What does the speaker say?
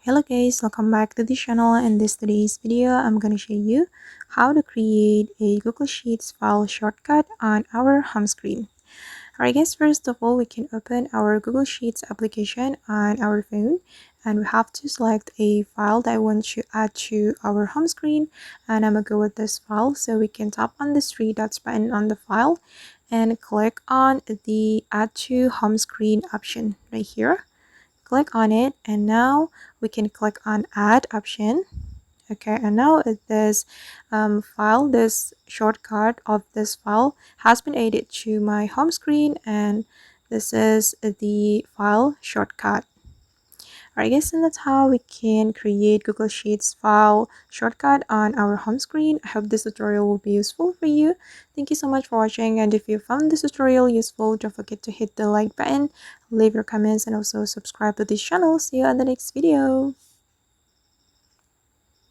Hello guys, welcome back to the channel. In today's video, I'm going to show you how to create a Google Sheets file shortcut on our home screen. Alright guys, first of all, we can open our Google Sheets application on our phone, and we have to select a file that we want to add to our home screen, and I'm going to go with this file. So we can tap on this three dots button on the file and click on the add to home screen option right here. Click on it, and now we can click on add option. Okay, and now this file, this shortcut of this file has been added to my home screen, and this is the file shortcut. Alright guys, and that's how we can create Google Sheets file shortcut on our home screen. I hope this tutorial will be useful for you. Thank you so much for watching, and if you found this tutorial useful, don't forget to hit the like button, leave your comments, and also subscribe to this channel. See you on the next video.